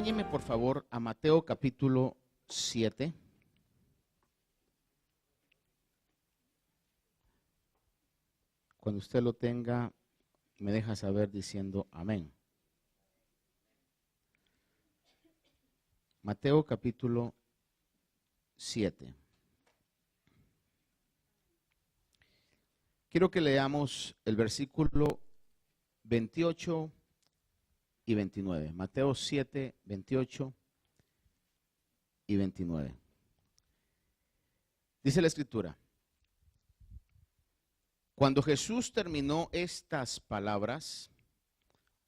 Acompáñenme por favor a Mateo capítulo 7. Cuando usted lo tenga, me deja saber diciendo amén. Mateo capítulo 7. Quiero que leamos el versículo 28 y 29. Mateo 7, 28 y 29. Dice la Escritura: Cuando Jesús terminó estas palabras,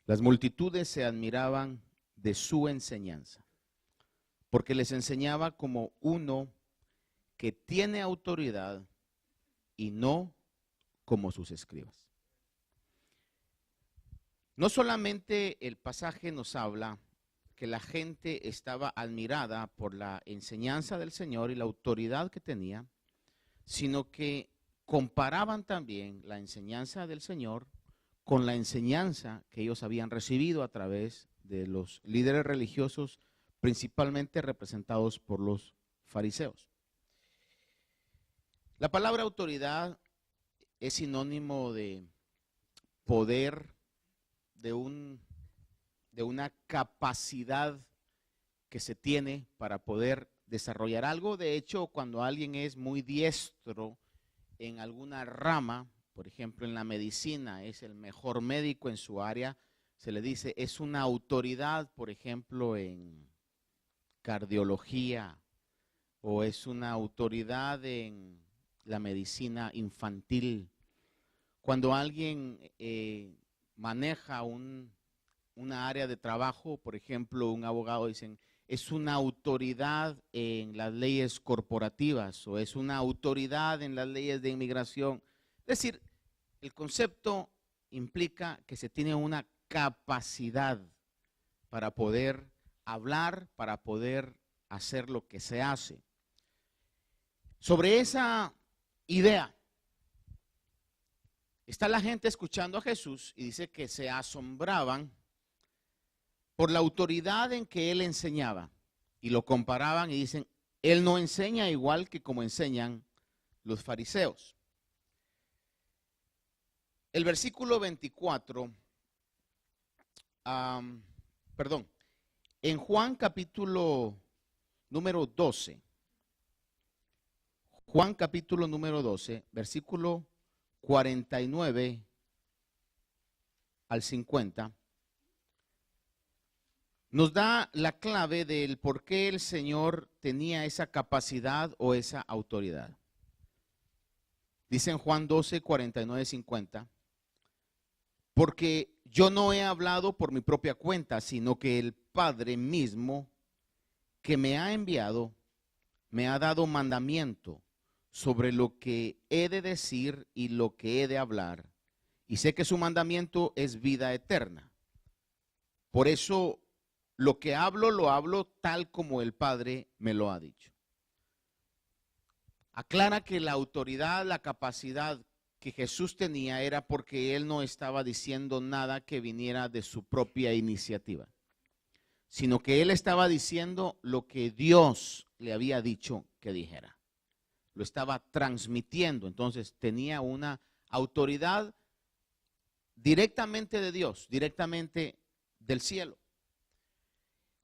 las multitudes se admiraban de su enseñanza, porque les enseñaba como uno que tiene autoridad y no como sus escribas. No solamente el pasaje nos habla que la gente estaba admirada por la enseñanza del Señor y la autoridad que tenía, sino que comparaban también la enseñanza del Señor con la enseñanza que ellos habían recibido a través de los líderes religiosos, principalmente representados por los fariseos. La palabra autoridad es sinónimo de poder, de una capacidad que se tiene para poder desarrollar algo. De hecho, cuando alguien es muy diestro en alguna rama, por ejemplo en la medicina, es el mejor médico en su área, se le dice es una autoridad, por ejemplo en cardiología, o es una autoridad en la medicina infantil. Cuando alguien maneja una área de trabajo, por ejemplo, un abogado, dicen, es una autoridad en las leyes corporativas o es una autoridad en las leyes de inmigración. Es decir, el concepto implica que se tiene una capacidad para poder hablar, para poder hacer lo que se hace. Sobre esa idea, está la gente escuchando a Jesús y dice que se asombraban por la autoridad en que él enseñaba y lo comparaban y dicen, él no enseña igual que como enseñan los fariseos. El versículo 24, en Juan capítulo número 12, Juan capítulo número 12, versículo 49 al 50, nos da la clave del por qué el Señor tenía esa capacidad o esa autoridad. Dice en Juan 12, 49, 50, porque yo no he hablado por mi propia cuenta, sino que el Padre mismo que me ha enviado me ha dado mandamiento sobre lo que he de decir y lo que he de hablar, y sé que su mandamiento es vida eterna. Por eso lo que hablo, lo hablo tal como el Padre me lo ha dicho. Aclara que la autoridad, la capacidad que Jesús tenía era porque él no estaba diciendo nada que viniera de su propia iniciativa, sino que él estaba diciendo lo que Dios le había dicho que dijera. Lo estaba transmitiendo, entonces tenía una autoridad directamente de Dios, directamente del cielo.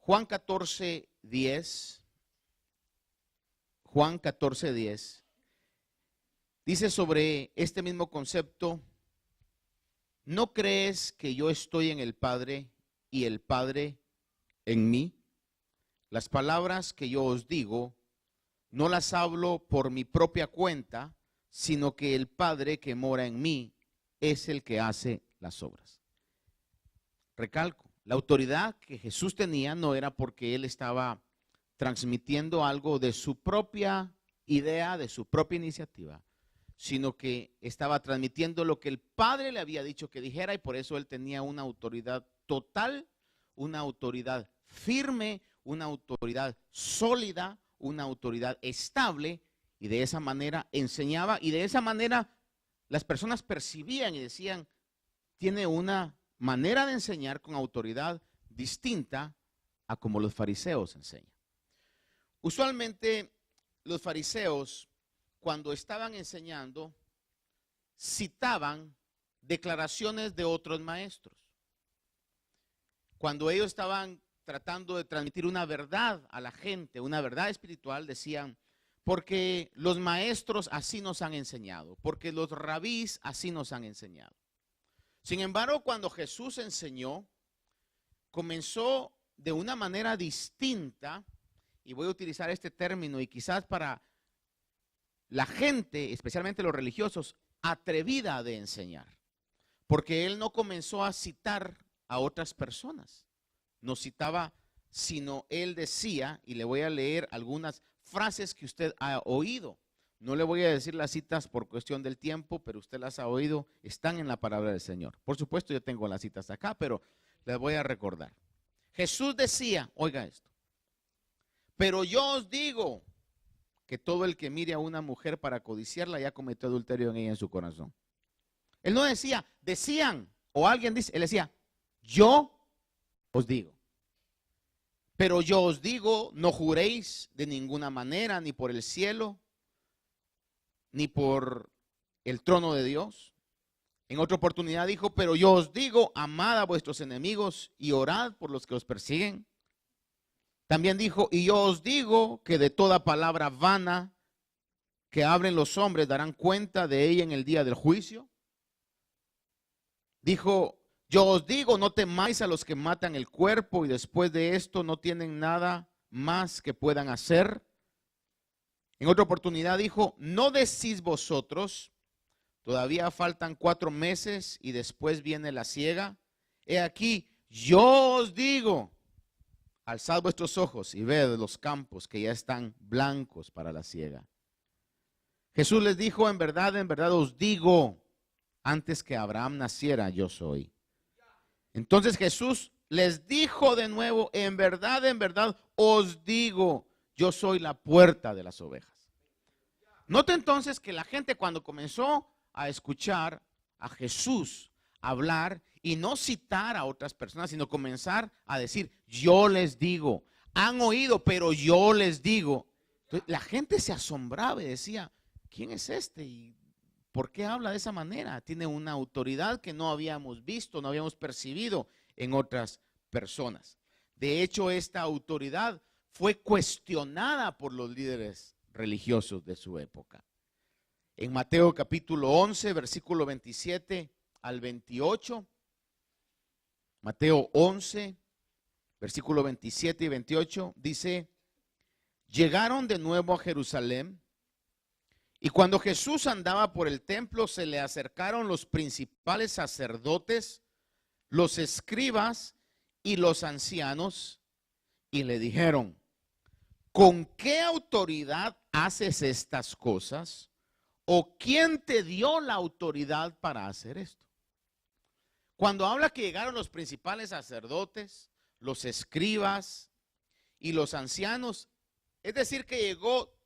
Juan 14, 10, Juan 14, 10, dice sobre este mismo concepto: ¿no crees que yo estoy en el Padre y el Padre en mí? Las palabras que yo os digo, no las hablo por mi propia cuenta, sino que el Padre que mora en mí es el que hace las obras. Recalco, la autoridad que Jesús tenía no era porque él estaba transmitiendo algo de su propia idea, de su propia iniciativa, sino que estaba transmitiendo lo que el Padre le había dicho que dijera, y por eso él tenía una autoridad total, una autoridad firme, una autoridad sólida, una autoridad estable, y de esa manera enseñaba, y de esa manera las personas percibían y decían, tiene una manera de enseñar con autoridad distinta a como los fariseos enseñan. Usualmente los fariseos, cuando estaban enseñando, citaban declaraciones de otros maestros. Cuando ellos estaban tratando de transmitir una verdad a la gente, una verdad espiritual, decían, porque los maestros así nos han enseñado, porque los rabís así nos han enseñado. Sin embargo, cuando Jesús enseñó, comenzó de una manera distinta, y voy a utilizar este término, y quizás para la gente, especialmente los religiosos, atrevida de enseñar, porque él no comenzó a citar a otras personas, no citaba, sino él decía, y le voy a leer algunas frases que usted ha oído. No le voy a decir las citas por cuestión del tiempo, pero usted las ha oído, están en la palabra del Señor. Por supuesto, yo tengo las citas acá, pero les voy a recordar. Jesús decía, oiga esto, pero yo os digo que todo el que mire a una mujer para codiciarla ya cometió adulterio en ella en su corazón. Él no decía, decían, o alguien dice, él decía, yo os digo. Pero yo os digo, no juréis de ninguna manera, ni por el cielo, ni por el trono de Dios. En otra oportunidad dijo, pero yo os digo, amad a vuestros enemigos y orad por los que os persiguen. También dijo, y yo os digo que de toda palabra vana que hablen los hombres darán cuenta de ella en el día del juicio. Dijo, yo os digo, no temáis a los que matan el cuerpo y después de esto no tienen nada más que puedan hacer. En otra oportunidad dijo, no decís vosotros, todavía faltan 4 meses y después viene la siega. He aquí, yo os digo, alzad vuestros ojos y ved los campos que ya están blancos para la siega. Jesús les dijo, en verdad os digo, antes que Abraham naciera, yo soy. Entonces Jesús les dijo de nuevo, en verdad os digo, yo soy la puerta de las ovejas. Note entonces que la gente cuando comenzó a escuchar a Jesús hablar y no citar a otras personas, sino comenzar a decir, yo les digo, han oído, pero yo les digo. Entonces, la gente se asombraba y decía, ¿quién es este? ¿Y por qué habla de esa manera? Tiene una autoridad que no habíamos visto, no habíamos percibido en otras personas. De hecho, esta autoridad fue cuestionada por los líderes religiosos de su época. En Mateo capítulo 11, versículo 27 al 28, Mateo 11, versículo 27 y 28, dice, llegaron de nuevo a Jerusalén y cuando Jesús andaba por el templo se le acercaron los principales sacerdotes, los escribas y los ancianos y le dijeron, ¿con qué autoridad haces estas cosas? ¿O quién te dio la autoridad para hacer esto? Cuando habla que llegaron los principales sacerdotes, los escribas y los ancianos, es decir que llegó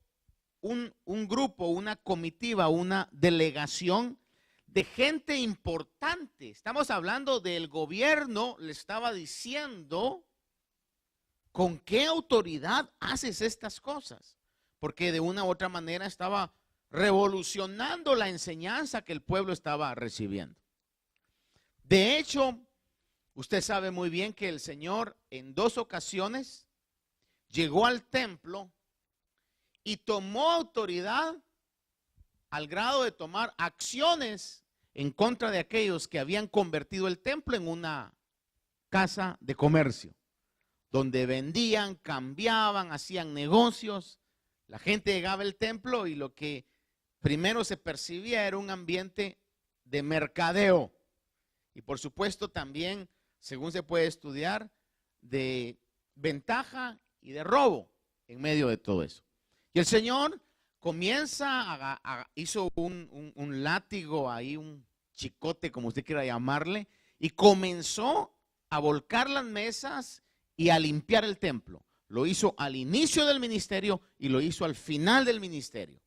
un grupo, una comitiva, una delegación de gente importante. Estamos hablando del gobierno, le estaba diciendo, ¿con qué autoridad haces estas cosas? Porque de una u otra manera estaba revolucionando la enseñanza que el pueblo estaba recibiendo. De hecho, usted sabe muy bien que el Señor en 2 ocasiones llegó al templo y tomó autoridad al grado de tomar acciones en contra de aquellos que habían convertido el templo en una casa de comercio, donde vendían, cambiaban, hacían negocios. La gente llegaba al templo y lo que primero se percibía era un ambiente de mercadeo. Y por supuesto también, según se puede estudiar, de ventaja y de robo en medio de todo eso. Y el Señor comienza, hizo un látigo ahí, un chicote, como usted quiera llamarle, y comenzó a volcar las mesas y a limpiar el templo. Lo hizo al inicio del ministerio y lo hizo al final del ministerio.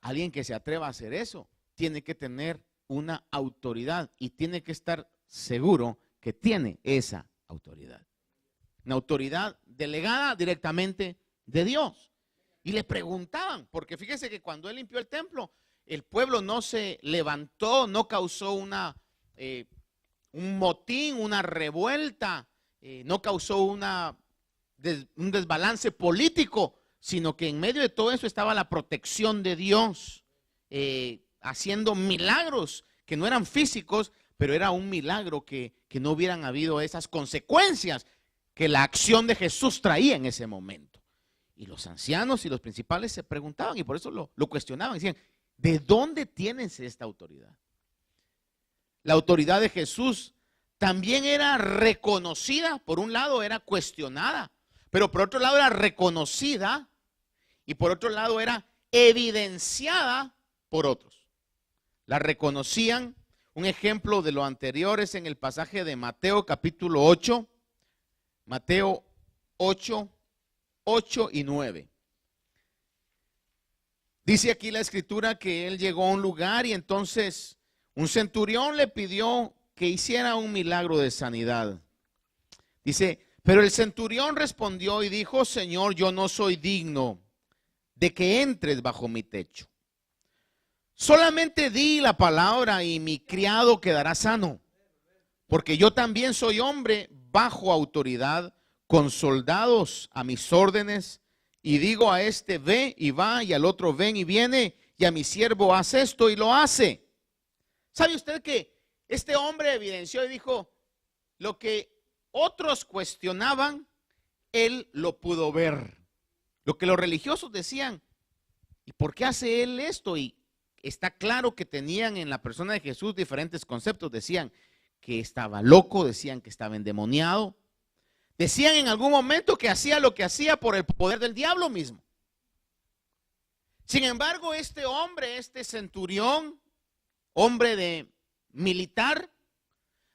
Alguien que se atreva a hacer eso tiene que tener una autoridad y tiene que estar seguro que tiene esa autoridad. una autoridad delegada directamente de Dios. Y le preguntaban, porque fíjese que cuando él limpió el templo, el pueblo no se levantó, no causó un motín, una revuelta, no causó un desbalance político, sino que en medio de todo eso estaba la protección de Dios, haciendo milagros que no eran físicos, pero era un milagro que no hubieran habido esas consecuencias que la acción de Jesús traía en ese momento. Y los ancianos y los principales se preguntaban, y por eso lo cuestionaban, decían, ¿de dónde tienes esta autoridad? La autoridad de Jesús también era reconocida, por un lado era cuestionada, pero por otro lado era reconocida y por otro lado era evidenciada por otros. La reconocían, un ejemplo de lo anterior es en el pasaje de Mateo capítulo 8, Mateo 8, 8 y 9. Dice aquí la escritura que él llegó a un lugar y entonces un centurión le pidió que hiciera un milagro de sanidad. Dice, pero el centurión respondió y dijo, Señor, yo no soy digno de que entres bajo mi techo. Solamente di la palabra y mi criado quedará sano, porque yo también soy hombre bajo autoridad, con soldados a mis órdenes, y digo a este ve y va, y al otro ven y viene, y a mi siervo haz esto y lo hace. ¿Sabe usted que este hombre evidenció y dijo, lo que otros cuestionaban, él lo pudo ver? Lo que los religiosos decían, ¿y por qué hace él esto? Y está claro que tenían en la persona de Jesús diferentes conceptos. Decían que estaba loco, decían que estaba endemoniado, decían en algún momento que hacía lo que hacía por el poder del diablo mismo. Sin embargo, este hombre, este centurión, hombre de militar,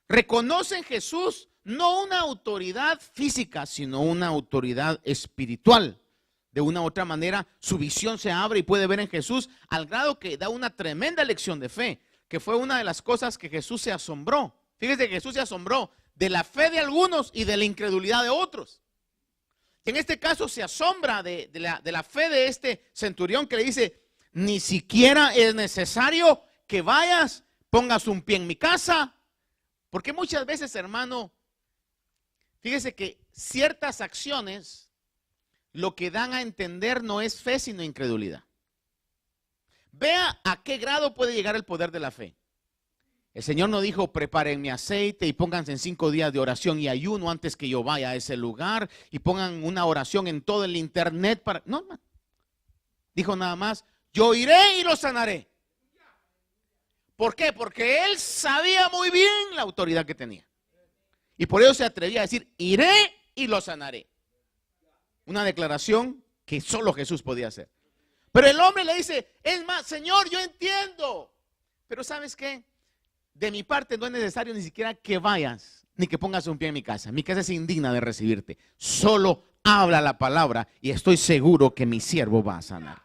reconoce en Jesús no una autoridad física, sino una autoridad espiritual. De una u otra manera, su visión se abre y puede ver en Jesús al grado que da una tremenda lección de fe, que fue una de las cosas que Jesús se asombró. Fíjese que Jesús se asombró de la fe de algunos y de la incredulidad de otros. En este caso se asombra de la fe de este centurión que le dice, ni siquiera es necesario que vayas, pongas un pie en mi casa. Porque muchas veces, hermano, fíjese que ciertas acciones lo que dan a entender no es fe, sino incredulidad. Vea a qué grado puede llegar el poder de la fe. El Señor no dijo, preparen mi aceite y pónganse en 5 días de oración y ayuno antes que yo vaya a ese lugar y pongan una oración en todo el internet para... No, no. Dijo nada más, yo iré y lo sanaré. ¿Por qué? Porque él sabía muy bien la autoridad que tenía. Y por eso se atrevía a decir, iré y lo sanaré. Una declaración que solo Jesús podía hacer. Pero el hombre le dice, es más, Señor, yo entiendo. Pero ¿sabes qué? De mi parte no es necesario ni siquiera que vayas, ni que pongas un pie en mi casa. Mi casa es indigna de recibirte. Solo habla la palabra y estoy seguro que mi siervo va a sanar.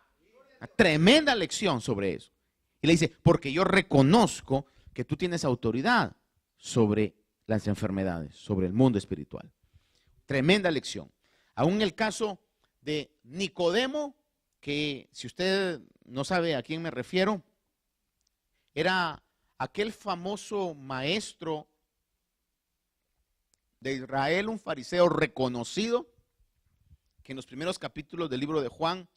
Una tremenda lección sobre eso. Y le dice, porque yo reconozco que tú tienes autoridad sobre las enfermedades, sobre el mundo espiritual. Tremenda lección. Aún el caso de Nicodemo, que si usted no sabe a quién me refiero, era aquel famoso maestro de Israel, un fariseo reconocido, que en los primeros capítulos del libro de Juan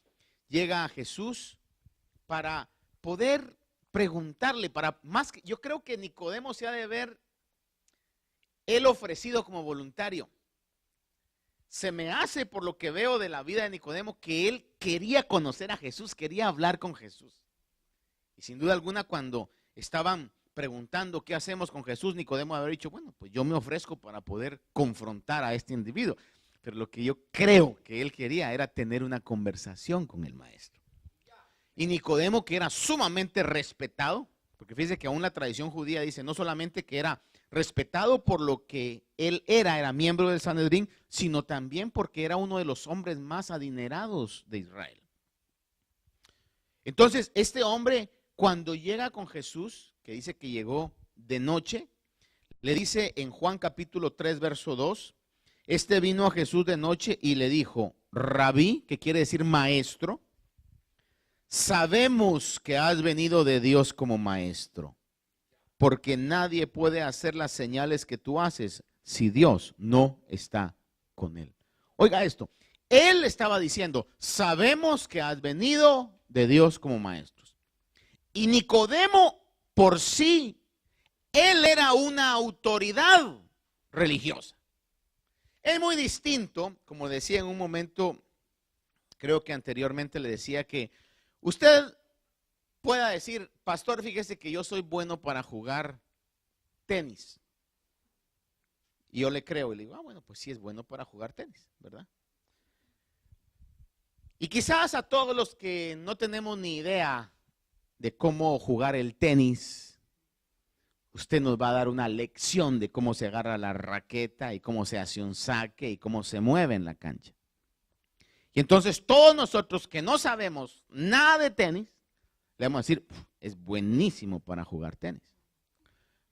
llega a Jesús para poder preguntarle, para más que, yo creo que Nicodemo se ha de ver él ofrecido como voluntario. Se me hace, por lo que veo de la vida de Nicodemo, que él quería conocer a Jesús, quería hablar con Jesús. Y sin duda alguna, cuando estaban preguntando qué hacemos con Jesús, Nicodemo había dicho, bueno, pues yo me ofrezco para poder confrontar a este individuo. Pero lo que yo creo que él quería era tener una conversación con el maestro. Y Nicodemo, que era sumamente respetado, porque fíjese que aún la tradición judía dice no solamente que era respetado por lo que él era miembro del Sanedrín, sino también porque era uno de los hombres más adinerados de Israel. Entonces, este hombre, cuando llega con Jesús, que dice que llegó de noche, le dice en Juan capítulo 3, verso 2, Este vino a Jesús de noche y le dijo, Rabí, que quiere decir maestro, sabemos que has venido de Dios como maestro, porque nadie puede hacer las señales que tú haces si Dios no está con él. Oiga esto, él estaba diciendo, sabemos que has venido de Dios como maestros. Y Nicodemo por sí, él era una autoridad religiosa. Es muy distinto, como decía en un momento, creo que anteriormente le decía que usted pueda decir, pastor, fíjese que yo soy bueno para jugar tenis. Y yo le creo y le digo, bueno, pues sí es bueno para jugar tenis, ¿verdad? Y quizás a todos los que no tenemos ni idea de cómo jugar el tenis, usted nos va a dar una lección de cómo se agarra la raqueta y cómo se hace un saque y cómo se mueve en la cancha. Y entonces todos nosotros que no sabemos nada de tenis, le vamos a decir, es buenísimo para jugar tenis.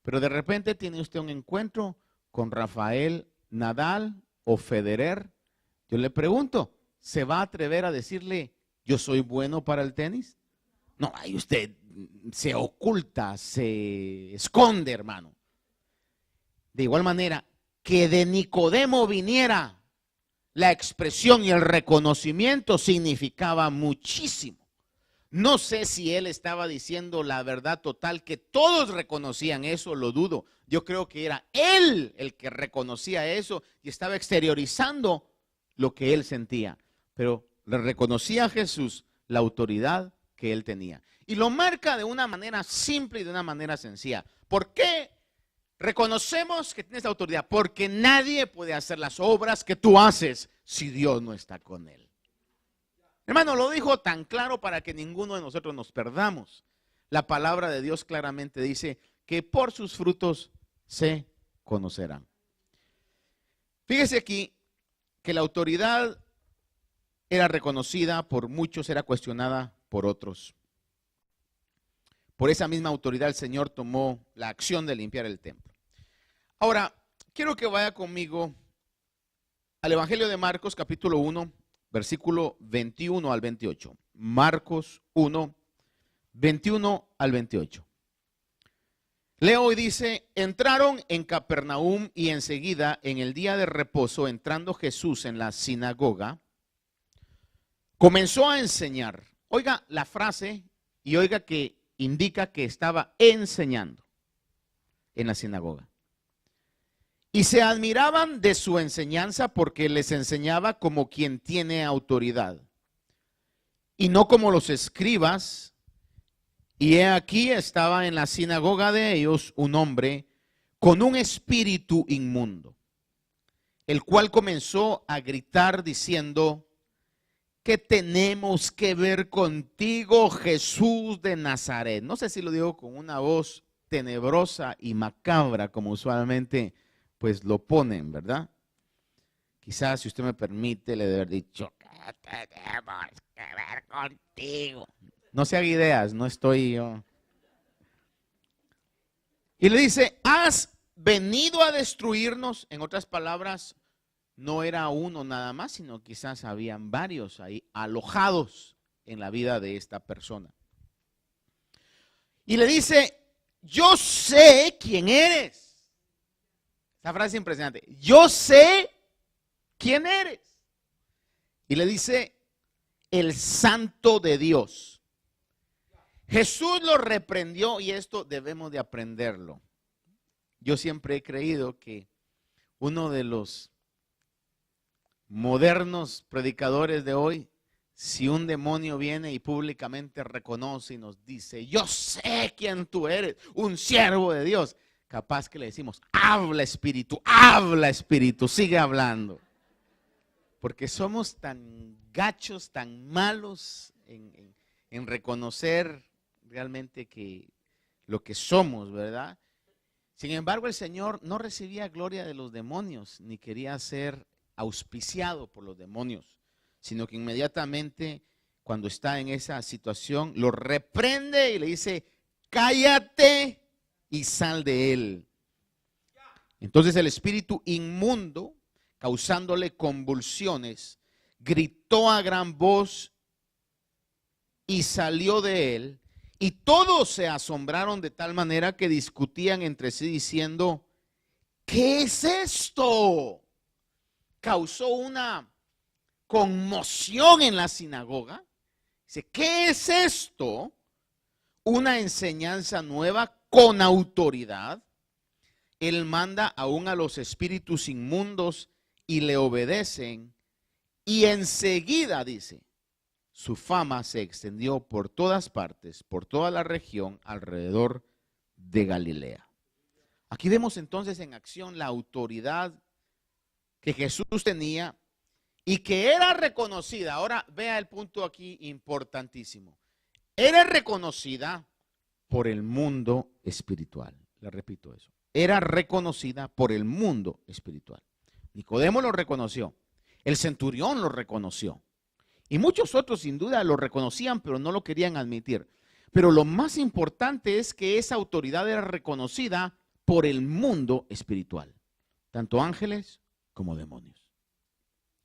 Pero de repente tiene usted un encuentro con Rafael Nadal o Federer. Yo le pregunto, ¿se va a atrever a decirle, yo soy bueno para el tenis? No, ahí usted se oculta, se esconde, hermano. De igual manera, que de Nicodemo viniera la expresión y el reconocimiento significaba muchísimo. No sé si él estaba diciendo la verdad total, que todos reconocían eso, lo dudo. Yo creo que era él el que reconocía eso y estaba exteriorizando lo que él sentía. Pero le reconocía a Jesús la autoridad que él tenía. Y lo marca de una manera simple y de una manera sencilla. ¿Por qué reconocemos que tienes autoridad? Porque nadie puede hacer las obras que tú haces si Dios no está con él. Hermano, lo dijo tan claro para que ninguno de nosotros nos perdamos. La palabra de Dios claramente dice que por sus frutos se conocerán. Fíjese aquí que la autoridad era reconocida por muchos, era cuestionada por otros. Por esa misma autoridad el Señor tomó la acción de limpiar el templo. Ahora, quiero que vaya conmigo al Evangelio de Marcos, capítulo 1, versículo 21 al 28. Marcos 1, 21 al 28. Leo y dice, entraron en Capernaum y enseguida en el día de reposo, entrando Jesús en la sinagoga, comenzó a enseñar. Oiga la frase y oiga que indica que estaba enseñando en la sinagoga. Y se admiraban de su enseñanza porque les enseñaba como quien tiene autoridad y no como los escribas. Y he aquí estaba en la sinagoga de ellos un hombre con un espíritu inmundo, el cual comenzó a gritar diciendo, ¿qué tenemos que ver contigo, Jesús de Nazaret? No sé si lo digo con una voz tenebrosa y macabra, como usualmente pues lo ponen, ¿verdad? Quizás, si usted me permite, le debe haber dicho, ¿qué tenemos que ver contigo? No se haga ideas, no estoy yo. Y le dice, ¿has venido a destruirnos? En otras palabras, no era uno nada más, sino quizás habían varios ahí alojados en la vida de esta persona. Y le dice, yo sé quién eres. Esa frase es impresionante. Yo sé quién eres. Y le dice, el Santo de Dios. Jesús lo reprendió y esto debemos de aprenderlo. Yo siempre he creído que uno de los modernos predicadores de hoy, si un demonio viene y públicamente reconoce y nos dice, yo sé quién tú eres, un siervo de Dios, capaz que le decimos, habla espíritu, sigue hablando. Porque somos tan gachos, tan malos en reconocer realmente que lo que somos, ¿verdad? Sin embargo, el Señor no recibía gloria de los demonios, ni quería ser auspiciado por los demonios, sino que inmediatamente cuando está en esa situación, lo reprende y le dice, cállate y sal de él. Entonces el espíritu inmundo causándole convulsiones, gritó a gran voz y salió de él. Y todos se asombraron de tal manera que discutían entre sí diciendo, ¿qué es esto? Causó una conmoción en la sinagoga. Dice, ¿qué es esto? Una enseñanza nueva con autoridad. Él manda aún a los espíritus inmundos y le obedecen. Y enseguida, dice, su fama se extendió por todas partes, por toda la región alrededor de Galilea. Aquí vemos entonces en acción la autoridad que Jesús tenía y que era reconocida. Ahora vea el punto aquí importantísimo. Era reconocida por el mundo espiritual. Le repito eso. Era reconocida por el mundo espiritual. Nicodemo lo reconoció. El centurión lo reconoció. Y muchos otros sin duda lo reconocían, pero no lo querían admitir. Pero lo más importante es que esa autoridad era reconocida por el mundo espiritual. Tanto ángeles como demonios.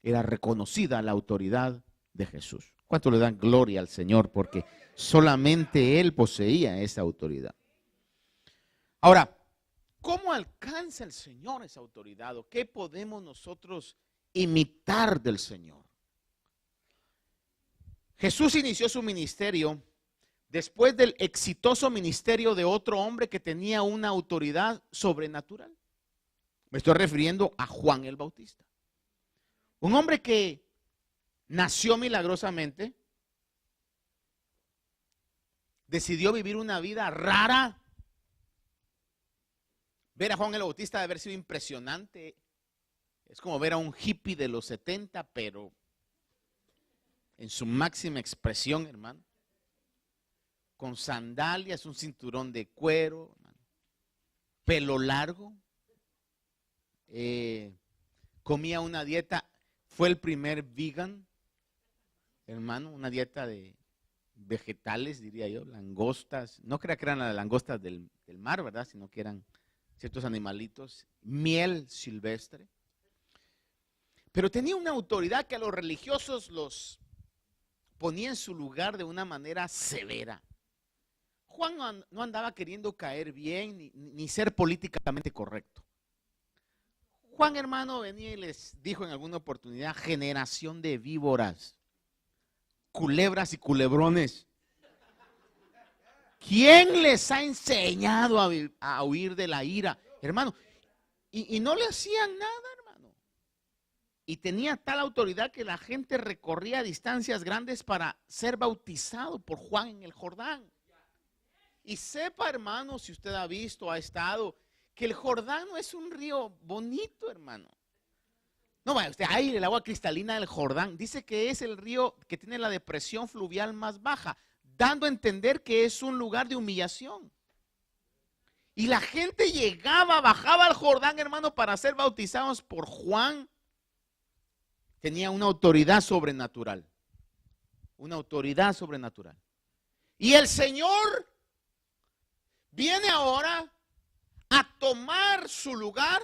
Era reconocida la autoridad de Jesús. ¿Cuánto le dan gloria al Señor? Porque solamente Él poseía esa autoridad. Ahora, ¿cómo alcanza el Señor esa autoridad? ¿O qué podemos nosotros imitar del Señor? Jesús inició su ministerio después del exitoso ministerio de otro hombre que tenía una autoridad sobrenatural. Me estoy refiriendo a Juan el Bautista. Un hombre que nació milagrosamente, decidió vivir una vida rara. Ver a Juan el Bautista debe haber sido impresionante. Es como ver a un hippie de los 70, pero en su máxima expresión, hermano. Con sandalias, un cinturón de cuero, hermano. Pelo largo. Comía una dieta, fue el primer vegan, hermano, una dieta de vegetales, diría yo, langostas. No crea que eran las langostas del mar, ¿verdad? Sino que eran ciertos animalitos, miel silvestre. Pero tenía una autoridad que a los religiosos los ponía en su lugar de una manera severa. Juan no andaba queriendo caer bien ni ser políticamente correcto. Juan, hermano, venía y les dijo en alguna oportunidad, generación de víboras, culebras y culebrones. ¿Quién les ha enseñado a huir de la ira? Hermano, y no le hacían nada, hermano. Y tenía tal autoridad que la gente recorría distancias grandes para ser bautizado por Juan en el Jordán. Y sepa, hermano, si usted ha visto, ha estado, que el Jordán no es un río bonito, hermano. No vaya usted, ay, el agua cristalina del Jordán. Dice que es el río que tiene la depresión fluvial más baja, dando a entender que es un lugar de humillación. Y la gente llegaba, bajaba al Jordán, hermano, para ser bautizados por Juan. Tenía una autoridad sobrenatural. Una autoridad sobrenatural. Y el Señor viene ahora a tomar su lugar.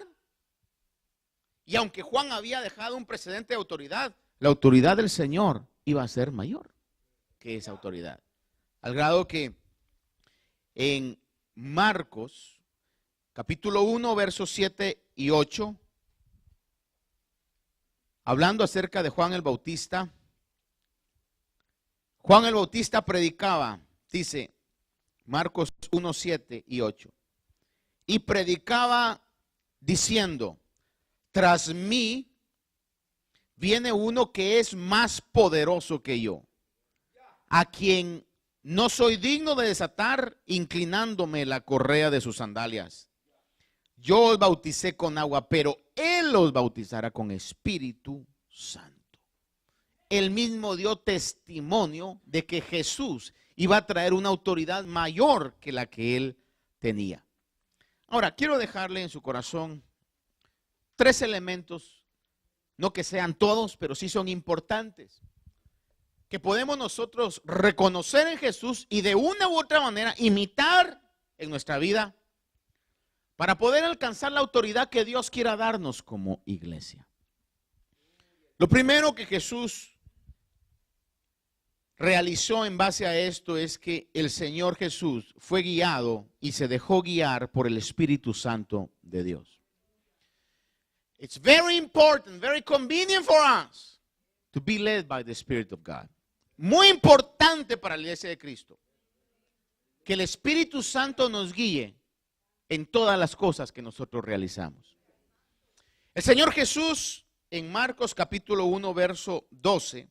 Y aunque Juan había dejado un precedente de autoridad, la autoridad del Señor iba a ser mayor que esa autoridad. Al grado que en Marcos, capítulo 1, versos 7 y 8, hablando acerca de Juan el Bautista, Juan el Bautista predicaba, dice Marcos 1, 7 y 8, y predicaba diciendo, tras mí viene uno que es más poderoso que yo, a quien no soy digno de desatar, inclinándome la correa de sus sandalias. Yo os bauticé con agua, pero Él los bautizará con Espíritu Santo. Él mismo dio testimonio de que Jesús iba a traer una autoridad mayor que la que Él tenía. Ahora, quiero dejarle en su corazón 3 elementos, no que sean todos, pero sí son importantes, que podemos nosotros reconocer en Jesús y de una u otra manera imitar en nuestra vida para poder alcanzar la autoridad que Dios quiera darnos como iglesia. Lo primero que Jesús realizó en base a esto es que el Señor Jesús fue guiado y se dejó guiar por el Espíritu Santo de Dios. It's very important, very convenient for us to be led by the Spirit of God. Muy importante para la iglesia de Cristo que el Espíritu Santo nos guíe en todas las cosas que nosotros realizamos. El Señor Jesús en Marcos capítulo 1 verso 12.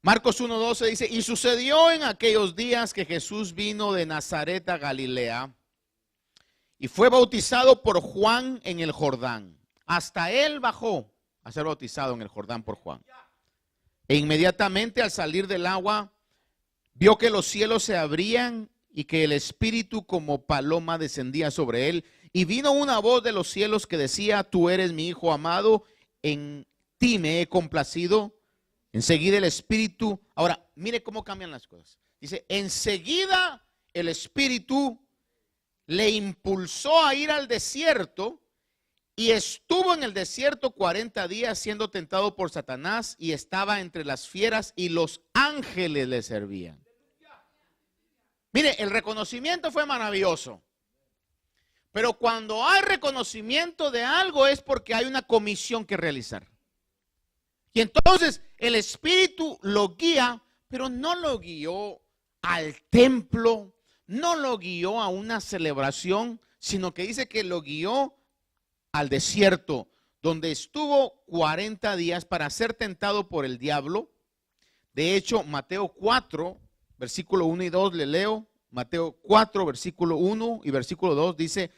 Marcos 1:12 dice: y sucedió en aquellos días que Jesús vino de Nazaret a Galilea y fue bautizado por Juan en el Jordán. Hasta él bajó a ser bautizado en el Jordán por Juan. E inmediatamente al salir del agua, vio que los cielos se abrían y que el Espíritu como paloma descendía sobre él. Y vino una voz de los cielos que decía: tú eres mi Hijo amado, en ti me he complacido. Enseguida el Espíritu, ahora mire cómo cambian las cosas. Dice, enseguida el Espíritu le impulsó a ir al desierto y estuvo en el desierto 40 días siendo tentado por Satanás y estaba entre las fieras y los ángeles le servían. Mire, el reconocimiento fue maravilloso. Pero cuando hay reconocimiento de algo es porque hay una comisión que realizar. Y entonces el Espíritu lo guía, pero no lo guió al templo, no lo guió a una celebración, sino que dice que lo guió al desierto, donde estuvo 40 días para ser tentado por el diablo. De hecho, Mateo 4, versículo 1 y 2, le leo. Mateo 4, versículo 1 y versículo 2 dice: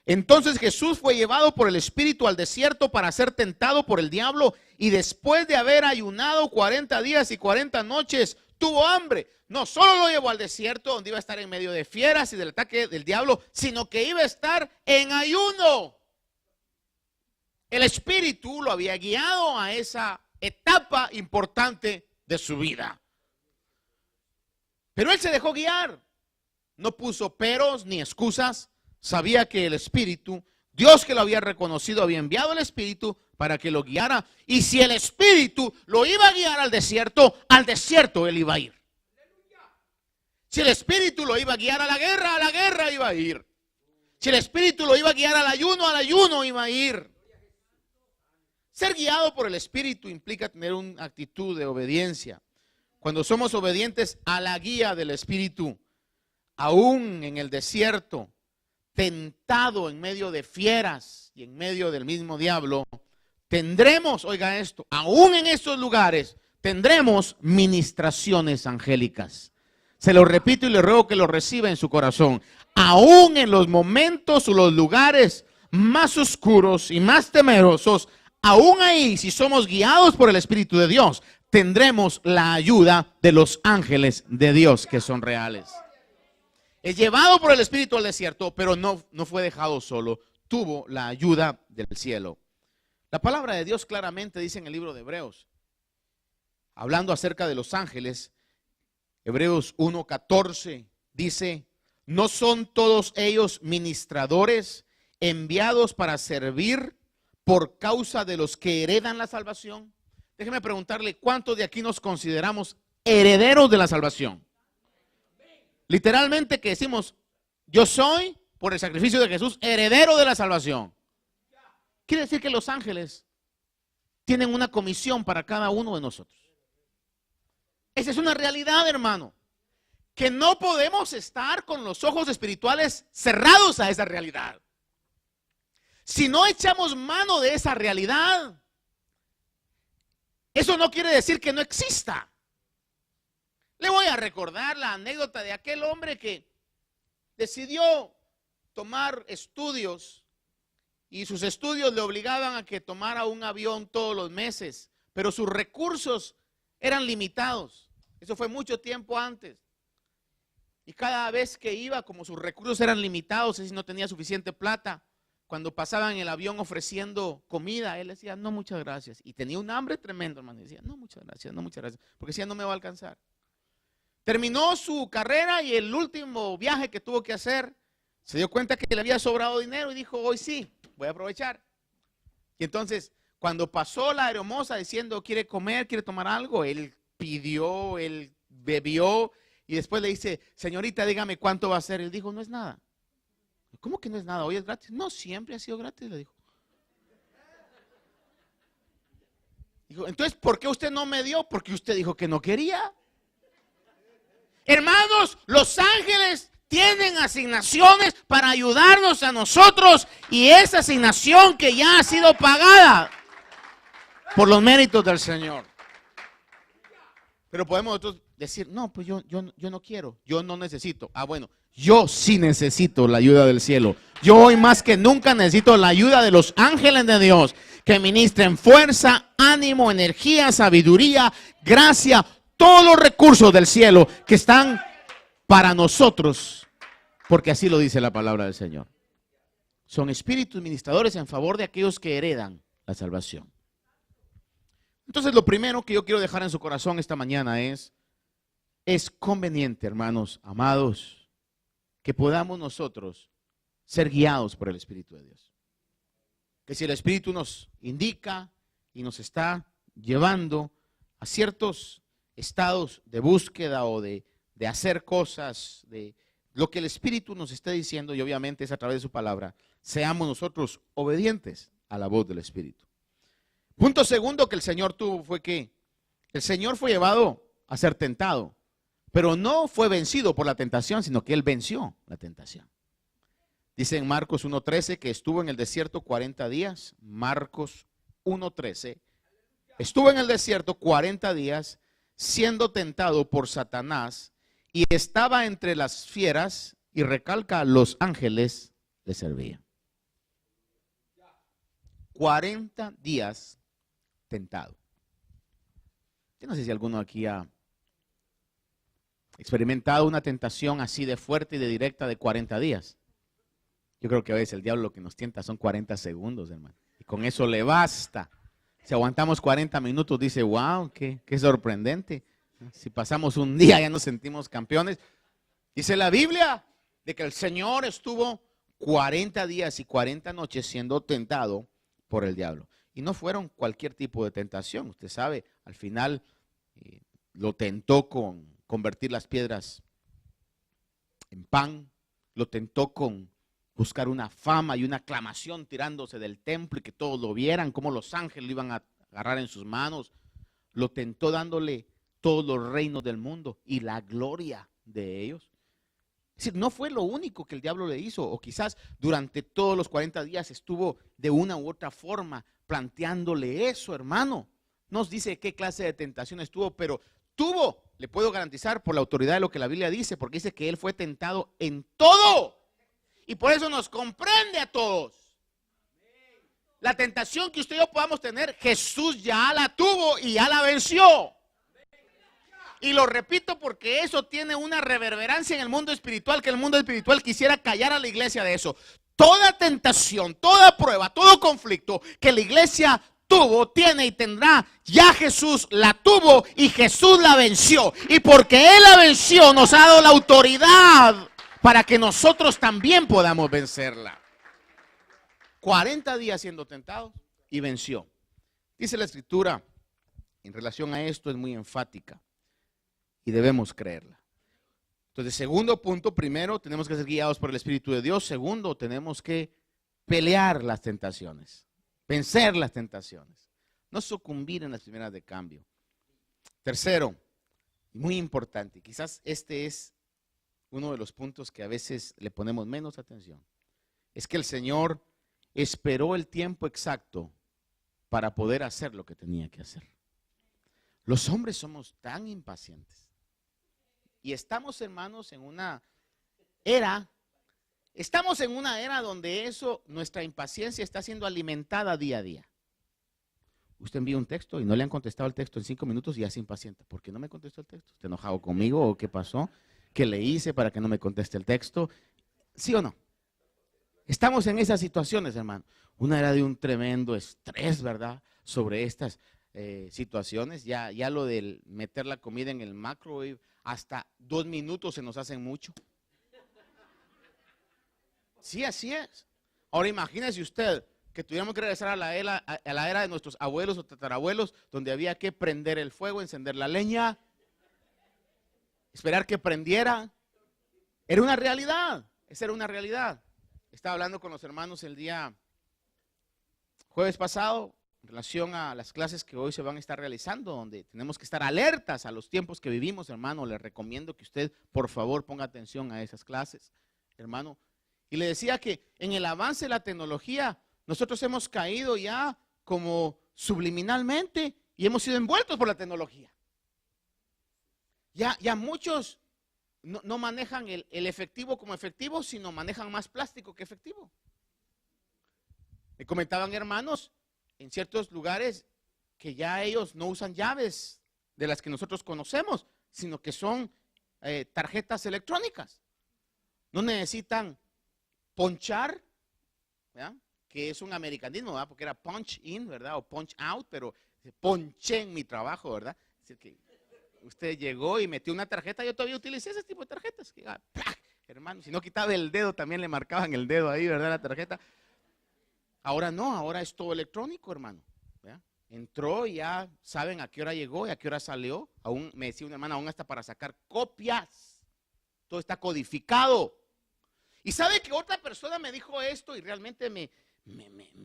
entonces Jesús fue llevado por el Espíritu al desierto para ser tentado por el diablo, y después de haber ayunado 40 días y 40 noches, tuvo hambre. No solo lo llevó al desierto, donde iba a estar en medio de fieras y del ataque del diablo, sino que iba a estar en ayuno. El Espíritu lo había guiado a esa etapa importante de su vida. Pero él se dejó guiar. No puso peros ni excusas. Sabía que el Espíritu, Dios que lo había reconocido, había enviado el Espíritu para que lo guiara. Y si el Espíritu lo iba a guiar al desierto él iba a ir. Si el Espíritu lo iba a guiar a la guerra iba a ir. Si el Espíritu lo iba a guiar al ayuno iba a ir. Ser guiado por el Espíritu implica tener una actitud de obediencia. Cuando somos obedientes a la guía del Espíritu, aún en el desierto, tentado en medio de fieras y en medio del mismo diablo, tendremos, oiga esto, aún en estos lugares, tendremos ministraciones angélicas. Se lo repito y le ruego que lo reciba en su corazón. Aún en los momentos o los lugares más oscuros y más temerosos, aún ahí, si somos guiados por el Espíritu de Dios, tendremos la ayuda de los ángeles de Dios que son reales. Es llevado por el Espíritu al desierto, pero no fue dejado solo. Tuvo la ayuda del cielo. La palabra de Dios claramente dice en el libro de Hebreos, hablando acerca de los ángeles, Hebreos 1:14 dice: ¿no son todos ellos ministradores enviados para servir por causa de los que heredan la salvación? Déjeme preguntarle, ¿cuántos de aquí nos consideramos herederos de la salvación? Literalmente que decimos, yo soy, por el sacrificio de Jesús, heredero de la salvación. Quiere decir que los ángeles tienen una comisión para cada uno de nosotros. Esa es una realidad, hermano, que no podemos estar con los ojos espirituales cerrados a esa realidad. Si no echamos mano de esa realidad, eso no quiere decir que no exista. Le voy a recordar la anécdota de aquel hombre que decidió tomar estudios y sus estudios le obligaban a que tomara un avión todos los meses, pero sus recursos eran limitados. Eso fue mucho tiempo antes. Y cada vez que iba, como sus recursos eran limitados, y no tenía suficiente plata, cuando pasaban en el avión ofreciendo comida, él decía, no, muchas gracias. Y tenía un hambre tremendo, hermano. Y decía, no, muchas gracias, porque decía, no me va a alcanzar. Terminó su carrera y el último viaje que tuvo que hacer, se dio cuenta que le había sobrado dinero y dijo, hoy sí, voy a aprovechar. Y entonces, Cuando pasó la hermosa diciendo quiere comer, quiere tomar algo, él pidió, él bebió y después le dice, señorita, dígame cuánto va a ser. Él dijo, no es nada. ¿Cómo que no es nada? ¿Hoy es gratis? No, siempre ha sido gratis, le dijo. Dijo, entonces, ¿por qué usted no me dio? Porque usted dijo que no quería. Hermanos, los ángeles tienen asignaciones para ayudarnos a nosotros y esa asignación que ya ha sido pagada por los méritos del Señor. Pero podemos nosotros decir, no, pues yo no quiero, yo no necesito. Ah, bueno, yo sí necesito la ayuda del cielo. Yo hoy más que nunca necesito la ayuda de los ángeles de Dios que ministren fuerza, ánimo, energía, sabiduría, gracia, todos los recursos del cielo que están para nosotros, porque así lo dice la palabra del Señor. Son espíritus ministradores en favor de aquellos que heredan la salvación. Entonces, lo primero que yo quiero dejar en su corazón esta mañana es conveniente, hermanos, amados, que podamos nosotros ser guiados por el Espíritu de Dios. Que si el Espíritu nos indica y nos está llevando a ciertos estados de búsqueda o de hacer cosas, de lo que el Espíritu nos está diciendo, y obviamente es a través de su palabra, seamos nosotros obedientes a la voz del Espíritu. Punto segundo que el Señor tuvo fue que el Señor fue llevado a ser tentado, pero no fue vencido por la tentación, sino que Él venció la tentación. Dice en Marcos 1:13 que estuvo en el desierto 40 días. Marcos 1:13. Estuvo en el desierto 40 días siendo tentado por Satanás y estaba entre las fieras y recalca, los ángeles le servían. 40 días tentado. Yo no sé si alguno aquí ha experimentado una tentación así de fuerte y de directa de 40 días. Yo creo que a veces el diablo lo que nos tienta son 40 segundos, hermano. Y con eso le basta. Si aguantamos 40 minutos, dice, wow, qué sorprendente. Si pasamos un día ya nos sentimos campeones. Dice la Biblia de que el Señor estuvo 40 días y 40 noches siendo tentado por el diablo. Y no fueron cualquier tipo de tentación. Usted sabe, al final lo tentó con convertir las piedras en pan. Lo tentó con buscar una fama y una aclamación tirándose del templo y que todos lo vieran, cómo los ángeles lo iban a agarrar en sus manos. Lo tentó dándole todos los reinos del mundo y la gloria de ellos. Es decir, no fue lo único que el diablo le hizo, o quizás durante todos los 40 días estuvo de una u otra forma planteándole eso, hermano. Nos dice qué clase de tentaciones tuvo, pero tuvo, le puedo garantizar por la autoridad de lo que la Biblia dice, porque dice que él fue tentado en todo. Y por eso nos comprende a todos. La tentación que usted y yo podamos tener, Jesús ya la tuvo y ya la venció. Y lo repito porque eso tiene una reverberancia en el mundo espiritual, que el mundo espiritual quisiera callar a la iglesia de eso. Toda tentación, toda prueba, todo conflicto que la iglesia tuvo, tiene y tendrá, ya Jesús la tuvo y Jesús la venció. Y porque Él la venció, nos ha dado la autoridad para que nosotros también podamos vencerla. 40 días siendo tentados y venció. Dice la Escritura, en relación a esto es muy enfática y debemos creerla. Entonces, segundo punto, primero tenemos que ser guiados por el Espíritu de Dios. Segundo, tenemos que pelear las tentaciones, vencer las tentaciones, no sucumbir en las primeras de cambio. Tercero, muy importante, quizás este es uno de los puntos que a veces le ponemos menos atención, es que el Señor esperó el tiempo exacto para poder hacer lo que tenía que hacer. Los hombres somos tan impacientes. Y estamos, hermanos, en una era donde nuestra impaciencia está siendo alimentada día a día. Usted envía un texto y no le han contestado el texto en 5 minutos y ya se impacienta. ¿Por qué no me contestó el texto? ¿Está enojado conmigo o qué pasó? ¿Qué le hice para que no me conteste el texto? ¿Sí o no? Estamos en esas situaciones, hermano. Una era de un tremendo estrés, ¿verdad? Sobre estas situaciones. Ya lo del meter la comida en el microwave, hasta 2 minutos se nos hacen mucho. Sí, así es. Ahora imagínese usted que tuviéramos que regresar a la era de nuestros abuelos o tatarabuelos, donde había que prender el fuego, encender la leña, esperar que prendiera. Era una realidad, esa era una realidad. Estaba hablando con los hermanos el día jueves pasado en relación a las clases que hoy se van a estar realizando, donde tenemos que estar alertas a los tiempos que vivimos, hermano. Le recomiendo que usted, por favor, ponga atención a esas clases, hermano. Y le decía que en el avance de la tecnología, nosotros hemos caído ya como subliminalmente y hemos sido envueltos por la tecnología. Ya muchos no manejan el efectivo como efectivo, sino manejan más plástico que efectivo. Me comentaban hermanos en ciertos lugares que ya ellos no usan llaves de las que nosotros conocemos, sino que son tarjetas electrónicas. No necesitan ponchar, ¿verdad? Que es un americanismo, ¿verdad? Porque era punch in, ¿verdad? O punch out, pero ponché en mi trabajo, ¿verdad? Es decir, que usted llegó y metió una tarjeta, yo todavía utilicé ese tipo de tarjetas. Que, hermano, si no quitaba el dedo, también le marcaban el dedo ahí, ¿verdad? La tarjeta. Ahora no, ahora es todo electrónico, hermano. ¿Verdad? Entró y ya saben a qué hora llegó y a qué hora salió. Aún me decía una hermana, aún hasta para sacar copias. Todo está codificado. Y sabe que otra persona me dijo esto y realmente me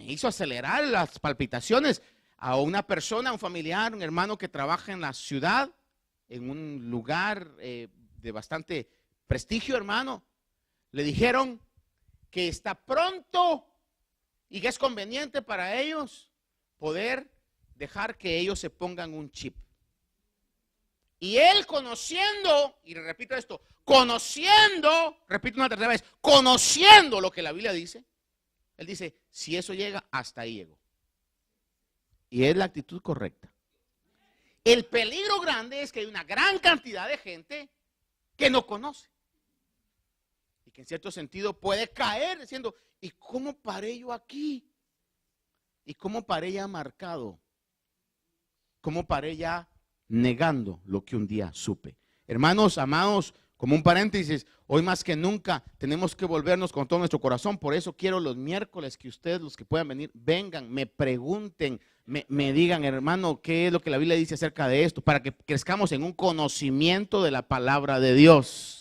hizo acelerar las palpitaciones. A una persona, un familiar, un hermano que trabaja en la ciudad, en un lugar de bastante prestigio, hermano, le dijeron que está pronto y que es conveniente para ellos poder dejar que ellos se pongan un chip. Y él conociendo, y repito esto, conociendo, repito una tercera vez, conociendo lo que la Biblia dice, él dice, si eso llega, hasta ahí llego. Y es la actitud correcta. El peligro grande es que hay una gran cantidad de gente que no conoce. Y que en cierto sentido puede caer diciendo, ¿y cómo paré yo aquí? ¿Y cómo paré ya marcado? ¿Cómo paré ya negando lo que un día supe? Hermanos, amados, como un paréntesis, hoy más que nunca tenemos que volvernos con todo nuestro corazón. Por eso quiero los miércoles que ustedes, los que puedan venir, vengan, me pregunten, me digan, hermano, ¿qué es lo que la Biblia dice acerca de esto? Para que crezcamos en un conocimiento de la palabra de Dios.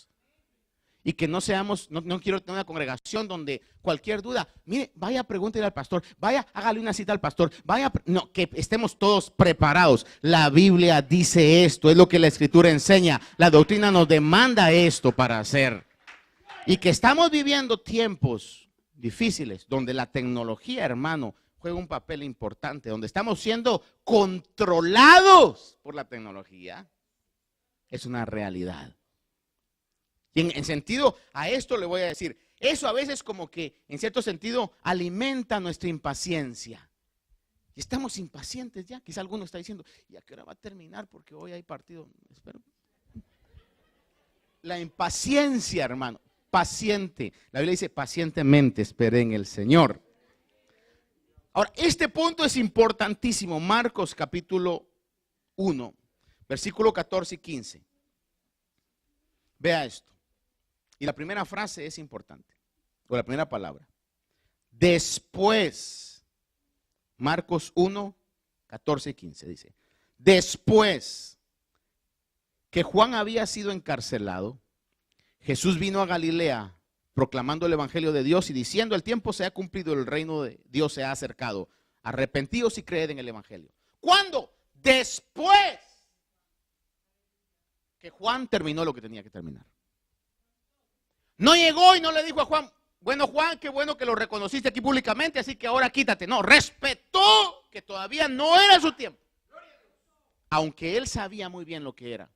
Y que no seamos, no quiero tener una congregación donde cualquier duda, mire, vaya, pregúntele al pastor, vaya, hágale una cita al pastor, vaya, no, que estemos todos preparados. La Biblia dice esto, es lo que la Escritura enseña, la doctrina nos demanda esto para hacer. Y que estamos viviendo tiempos difíciles, donde la tecnología, hermano, juega un papel importante, donde estamos siendo controlados por la tecnología, es una realidad. Y en sentido a esto le voy a decir, eso a veces como que en cierto sentido alimenta nuestra impaciencia. Y estamos impacientes ya. Quizá alguno está diciendo, ¿y a qué hora va a terminar? Porque hoy hay partido. Espero. La impaciencia, hermano, paciente. La Biblia dice, pacientemente esperé en el Señor. Ahora, este punto es importantísimo. Marcos capítulo 1, versículo 14 y 15. Vea esto. Y la primera frase es importante, o la primera palabra. Después, Marcos 1, 14 y 15 dice, después que Juan había sido encarcelado, Jesús vino a Galilea proclamando el evangelio de Dios y diciendo, el tiempo se ha cumplido, el reino de Dios se ha acercado. Arrepentíos y creed en el evangelio. ¿Cuándo? Después que Juan terminó lo que tenía que terminar. No llegó y no le dijo a Juan, bueno Juan, qué bueno que lo reconociste aquí públicamente, así que ahora quítate. No, respetó que todavía no era su tiempo. Aunque él sabía muy bien lo que era.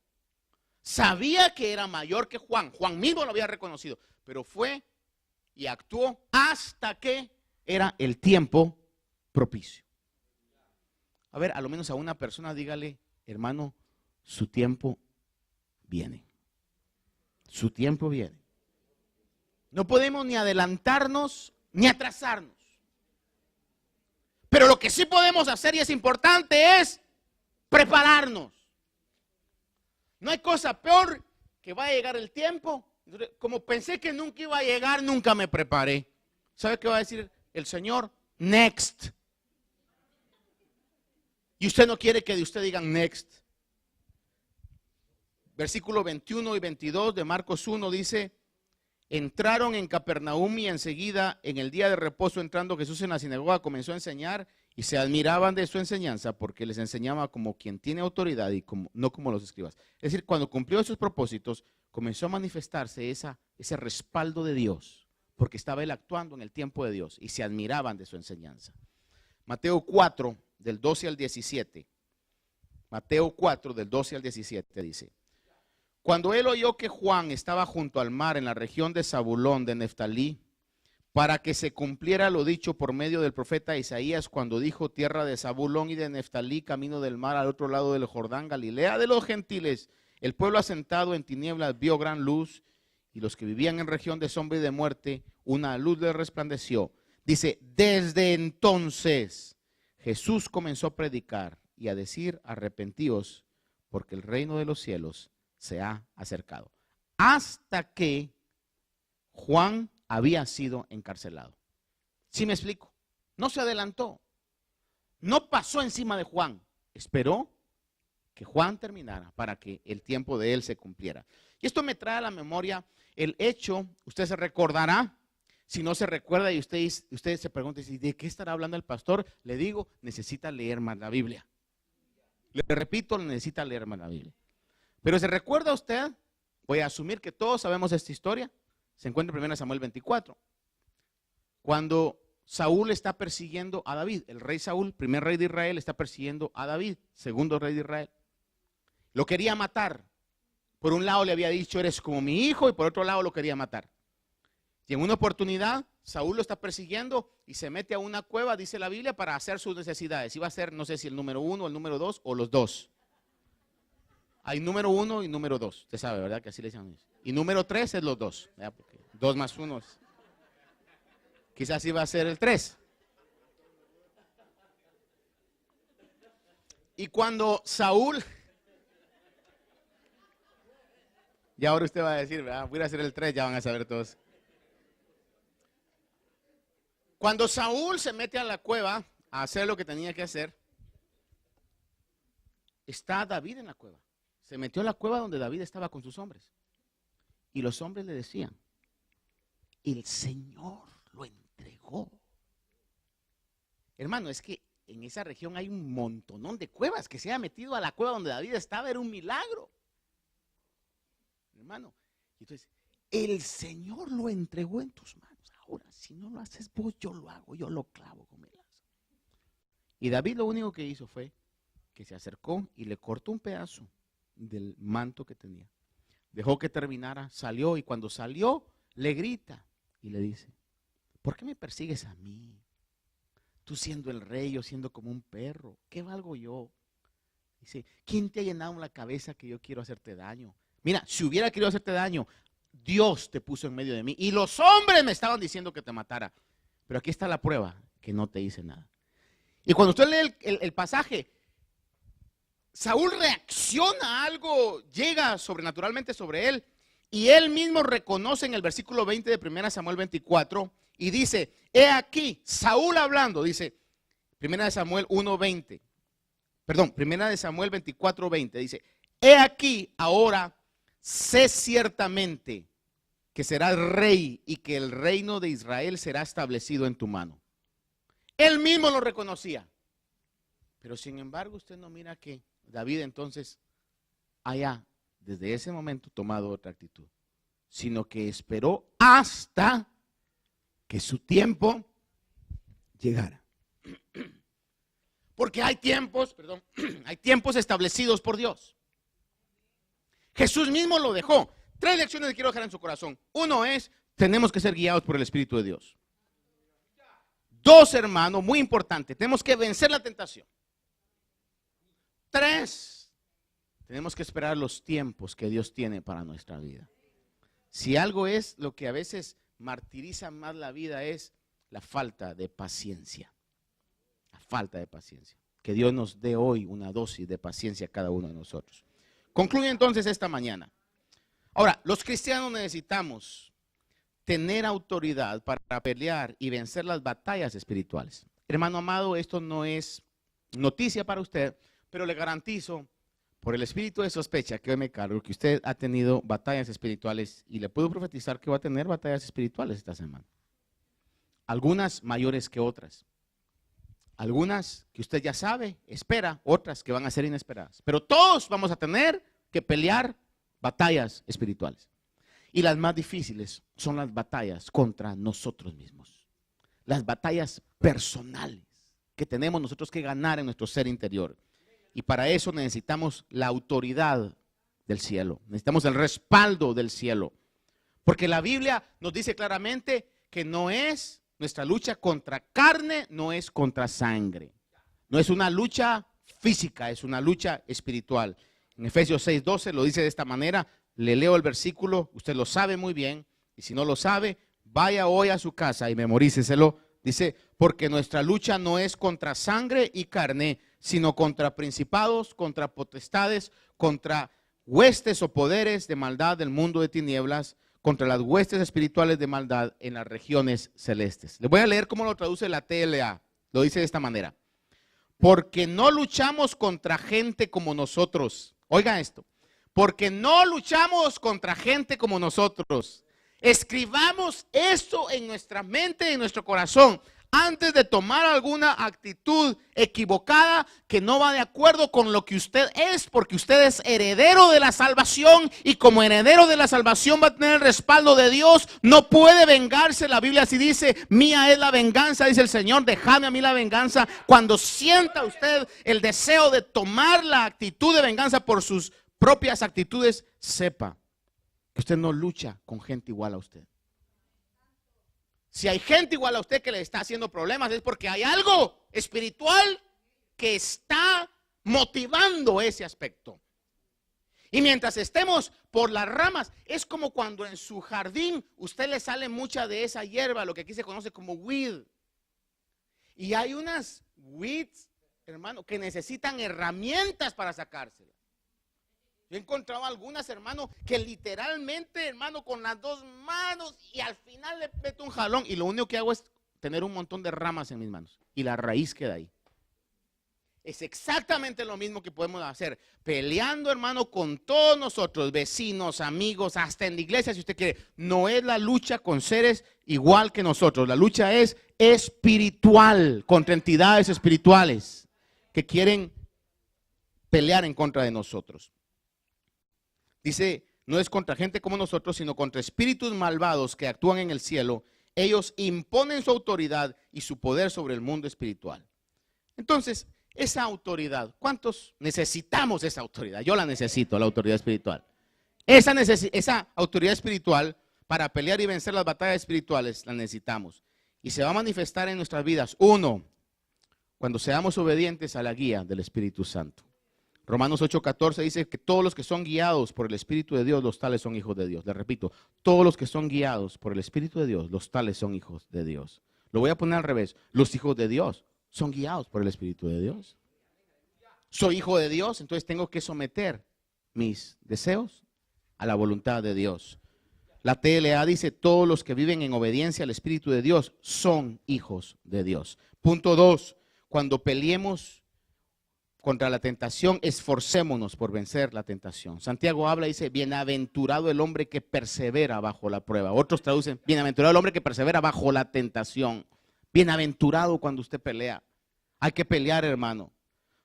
Sabía que era mayor que Juan. Juan mismo lo había reconocido. Pero fue y actuó hasta que era el tiempo propicio. A ver, a lo menos a una persona dígale, hermano, su tiempo viene. Su tiempo viene. No podemos ni adelantarnos ni atrasarnos. Pero lo que sí podemos hacer y es importante es prepararnos. No hay cosa peor que va a llegar el tiempo. Como pensé que nunca iba a llegar, nunca me preparé. ¿Sabe qué va a decir el Señor? Next. Y usted no quiere que de usted digan next. Versículo 21 y 22 de Marcos 1 dice: entraron en Capernaum y enseguida en el día de reposo, entrando Jesús en la sinagoga, comenzó a enseñar y se admiraban de su enseñanza porque les enseñaba como quien tiene autoridad y no como los escribas. Es decir, cuando cumplió esos propósitos, comenzó a manifestarse ese respaldo de Dios, porque estaba él actuando en el tiempo de Dios y se admiraban de su enseñanza. Mateo 4, del 12 al 17. Mateo 4, del 12 al 17 dice: cuando él oyó que Juan estaba junto al mar en la región de Zabulón de Neftalí, para que se cumpliera lo dicho por medio del profeta Isaías, cuando dijo: tierra de Zabulón y de Neftalí, camino del mar al otro lado del Jordán, Galilea de los gentiles, el pueblo asentado en tinieblas vio gran luz, y los que vivían en región de sombra y de muerte, una luz les resplandeció. Dice: desde entonces Jesús comenzó a predicar y a decir: arrepentíos, porque el reino de los cielos se ha acercado. Hasta que Juan había sido encarcelado. ¿Sí me explico? No se adelantó. No pasó encima de Juan. Esperó que Juan terminara para que el tiempo de él se cumpliera. Y esto me trae a la memoria el hecho, usted se recordará, si no se recuerda y usted se pregunta, ¿de qué estará hablando el pastor? Le digo, necesita leer más la Biblia. Le repito, necesita leer más la Biblia. Pero ¿se recuerda usted? Voy a asumir que todos sabemos esta historia. Se encuentra en 1 Samuel 24. Cuando Saúl está persiguiendo a David, el rey Saúl, primer rey de Israel, está persiguiendo a David, segundo rey de Israel. Lo quería matar. Por un lado le había dicho: eres como mi hijo, y por otro lado lo quería matar. Y en una oportunidad, Saúl lo está persiguiendo y se mete a una cueva, dice la Biblia, para hacer sus necesidades. Iba a ser, no sé si el número 1, el número 2 o los dos. Hay número 1 y número 2. Usted sabe, ¿verdad? Que así le llaman. Y número 3 es los dos. Porque 2 más 1 es. Quizás iba a ser el 3. Y cuando Saúl, y ahora usted va a decir, ¿verdad? Voy a hacer el 3, ya van a saber todos. Cuando Saúl se mete a la cueva a hacer lo que tenía que hacer, está David en la cueva. Se metió a la cueva donde David estaba con sus hombres. Y los hombres le decían: el Señor lo entregó. Hermano, es que en esa región hay un montonón de cuevas. Que se haya metido a la cueva donde David estaba era un milagro. Hermano, entonces, el Señor lo entregó en tus manos. Ahora, si no lo haces vos, yo lo hago, yo lo clavo con mi lanza. Y David lo único que hizo fue que se acercó y le cortó un pedazo del manto que tenía. Dejó que terminara, salió, y cuando salió le grita y le dice: ¿por qué me persigues a mí? Tú siendo el rey, yo siendo como un perro, ¿qué valgo yo? Dice: ¿quién te ha llenado en la cabeza que yo quiero hacerte daño? Mira, si hubiera querido hacerte daño, Dios te puso en medio de mí y los hombres me estaban diciendo que te matara. Pero aquí está la prueba, que no te hice nada. Y cuando usted lee el pasaje, Saúl reacciona a algo, llega sobrenaturalmente sobre él, y él mismo reconoce en el versículo 20 de 1 Samuel 24, y dice: he aquí, Saúl hablando, dice 1 Samuel 1:20, perdón, 1 Samuel 24:20, dice: he aquí, ahora sé ciertamente que serás rey y que el reino de Israel será establecido en tu mano. Él mismo lo reconocía. Pero sin embargo, usted no mira que David entonces haya desde ese momento tomado otra actitud, sino que esperó hasta que su tiempo llegara. Porque hay tiempos, hay tiempos establecidos por Dios. Jesús mismo lo dejó. 3 lecciones que quiero dejar en su corazón. Uno es: tenemos que ser guiados por el Espíritu de Dios. 2, hermano, muy importante, tenemos que vencer la tentación. 3, tenemos que esperar los tiempos que Dios tiene para nuestra vida. Si algo es lo que a veces martiriza más la vida, es la falta de paciencia. La falta de paciencia. Que Dios nos dé hoy una dosis de paciencia a cada uno de nosotros. Concluye entonces esta mañana. Ahora, los cristianos necesitamos tener autoridad para pelear y vencer las batallas espirituales. Hermano amado, esto no es noticia para usted, pero le garantizo, por el espíritu de sospecha que hoy me cargo, que usted ha tenido batallas espirituales y le puedo profetizar que va a tener batallas espirituales esta semana. Algunas mayores que otras. Algunas que usted ya sabe, espera, otras que van a ser inesperadas. Pero todos vamos a tener que pelear batallas espirituales. Y las más difíciles son las batallas contra nosotros mismos. Las batallas personales que tenemos nosotros que ganar en nuestro ser interior. Y para eso necesitamos la autoridad del cielo. Necesitamos el respaldo del cielo. Porque la Biblia nos dice claramente que no es nuestra lucha contra carne, no es contra sangre. No es una lucha física, es una lucha espiritual. En Efesios 6:12 lo dice de esta manera. Le leo el versículo, usted lo sabe muy bien. Y si no lo sabe, vaya hoy a su casa y memoríceselo. Dice, porque nuestra lucha no es contra sangre y carne, sino contra principados, contra potestades, contra huestes o poderes de maldad del mundo de tinieblas, contra las huestes espirituales de maldad en las regiones celestes. Les voy a leer cómo lo traduce la TLA. Lo dice de esta manera. Porque no luchamos contra gente como nosotros. Oiga esto. Porque no luchamos contra gente como nosotros. Escribamos esto en nuestra mente y en nuestro corazón antes de tomar alguna actitud equivocada que no va de acuerdo con lo que usted es, porque usted es heredero de la salvación y como heredero de la salvación va a tener el respaldo de Dios. No puede vengarse. La Biblia así dice, mía es la venganza, dice el Señor, dejadme a mí la venganza. Cuando sienta usted el deseo de tomar la actitud de venganza por sus propias actitudes, sepa que usted no lucha con gente igual a usted. Si hay gente igual a usted que le está haciendo problemas, es porque hay algo espiritual que está motivando ese aspecto. Y mientras estemos por las ramas, es como cuando en su jardín usted le sale mucha de esa hierba, lo que aquí se conoce como weed. Y hay unas weeds, hermano, que necesitan herramientas para sacárselas. Yo he encontrado algunas, hermano, que literalmente, hermano, con las dos manos y al final le meto un jalón y lo único que hago es tener un montón de ramas en mis manos y la raíz queda ahí. Es exactamente lo mismo que podemos hacer, peleando, hermano, con todos nosotros, vecinos, amigos, hasta en la iglesia, si usted quiere. No es la lucha con seres igual que nosotros, la lucha es espiritual, contra entidades espirituales que quieren pelear en contra de nosotros. Dice, no es contra gente como nosotros, sino contra espíritus malvados que actúan en el cielo. Ellos imponen su autoridad y su poder sobre el mundo espiritual. Entonces, esa autoridad, ¿cuántos necesitamos esa autoridad? Yo la necesito, la autoridad espiritual. Esa autoridad espiritual para pelear y vencer las batallas espirituales la necesitamos. Y se va a manifestar en nuestras vidas. Uno, cuando seamos obedientes a la guía del Espíritu Santo. Romanos 8:14 dice que todos los que son guiados por el Espíritu de Dios, los tales son hijos de Dios. Le repito, todos los que son guiados por el Espíritu de Dios, los tales son hijos de Dios. Lo voy a poner al revés. Los hijos de Dios son guiados por el Espíritu de Dios. Soy hijo de Dios, entonces tengo que someter mis deseos a la voluntad de Dios. La TLA dice, todos los que viven en obediencia al Espíritu de Dios son hijos de Dios. Punto 2, cuando peleemos contra la tentación, esforcémonos por vencer la tentación. Santiago habla y dice, bienaventurado el hombre que persevera bajo la prueba. Otros traducen, bienaventurado el hombre que persevera bajo la tentación. Bienaventurado cuando usted pelea. Hay que pelear, hermano.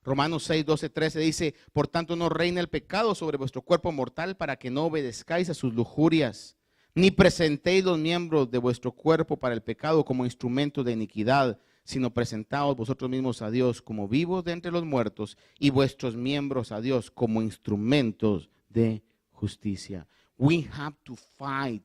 Romanos 6:12-13 dice, por tanto no reina el pecado sobre vuestro cuerpo mortal para que no obedezcáis a sus lujurias, ni presentéis los miembros de vuestro cuerpo para el pecado como instrumentos de iniquidad, sino presentaos vosotros mismos a Dios como vivos de entre los muertos y vuestros miembros a Dios como instrumentos de justicia. We have to fight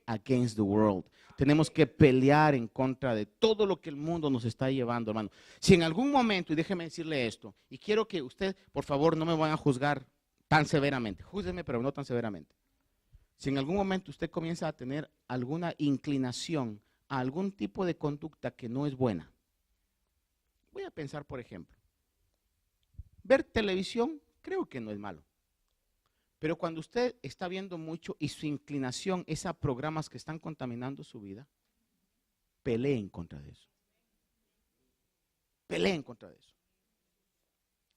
against the world. Tenemos que pelear en contra de todo lo que el mundo nos está llevando, hermano. Si en algún momento, y déjeme decirle esto, y quiero que usted, por favor, no me vaya a juzgar tan severamente. Júzgueme, pero no tan severamente. Si en algún momento usted comienza a tener alguna inclinación a algún tipo de conducta que no es buena. Voy a pensar, por ejemplo, ver televisión creo que no es malo, Pero cuando usted está viendo mucho y su inclinación es a programas que están contaminando su vida, pelee en contra de eso. Pelee en contra de eso.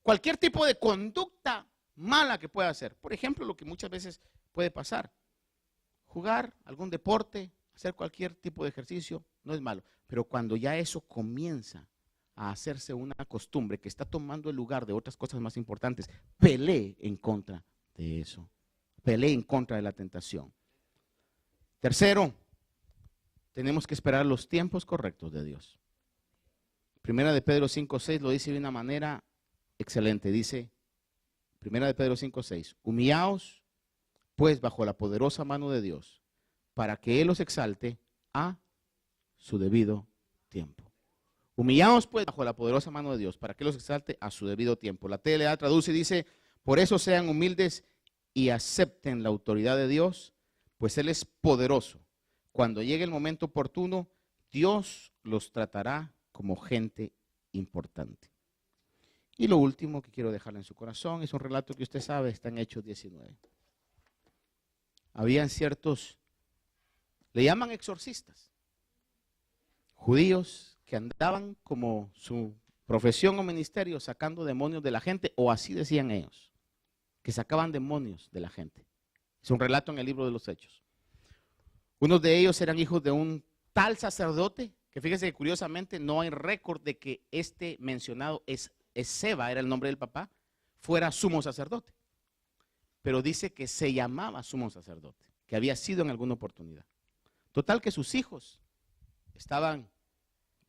Cualquier tipo de conducta mala que pueda hacer. Por ejemplo, lo que muchas veces puede pasar. Jugar algún deporte, hacer cualquier tipo de ejercicio, no es malo. Pero cuando ya eso comienza a hacerse una costumbre que está tomando el lugar de otras cosas más importantes, pelee en contra de eso. Pelee en contra de la tentación. Tercero, tenemos que esperar los tiempos correctos de Dios. Primera de Pedro 5:6 lo dice de una manera excelente. Dice, Primera de Pedro 5:6, humillaos pues bajo la poderosa mano de Dios, para que Él os exalte a su debido tiempo. Humillaos pues bajo la poderosa mano de Dios, para que Él os exalte a su debido tiempo. La TLA traduce y dice, por eso sean humildes y acepten la autoridad de Dios, pues Él es poderoso. Cuando llegue el momento oportuno, Dios los tratará como gente importante. Y lo último que quiero dejarle en su corazón es un relato que usted sabe, está en Hechos 19. Habían ciertos, le llaman exorcistas, judíos que andaban como su profesión o ministerio sacando demonios de la gente, o así decían ellos, que sacaban demonios de la gente. Es un relato en el libro de los Hechos. Unos de ellos eran hijos de un tal sacerdote, que fíjese que curiosamente no hay récord de que este mencionado Esceva, era el nombre del papá, fuera sumo sacerdote. Pero dice que se llamaba sumo sacerdote, que había sido en alguna oportunidad. Total que sus hijos estaban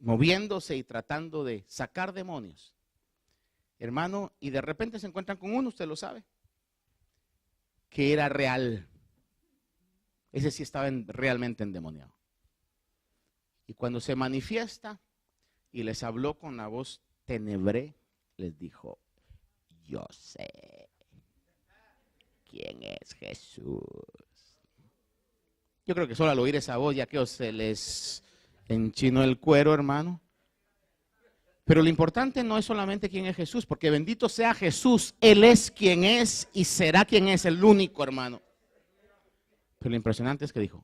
moviéndose y tratando de sacar demonios. Hermano, y de repente se encuentran con uno, usted lo sabe, que era real. Ese sí estaba realmente endemoniado. Y cuando se manifiesta y les habló con la voz tenebré, les dijo, yo sé quién es Jesús. Yo creo que solo al oír esa voz ya que se les enchinó el cuero, hermano. Pero lo importante no es solamente quién es Jesús, porque bendito sea Jesús, Él es quien es y será quien es, el único, hermano. Pero lo impresionante es que dijo,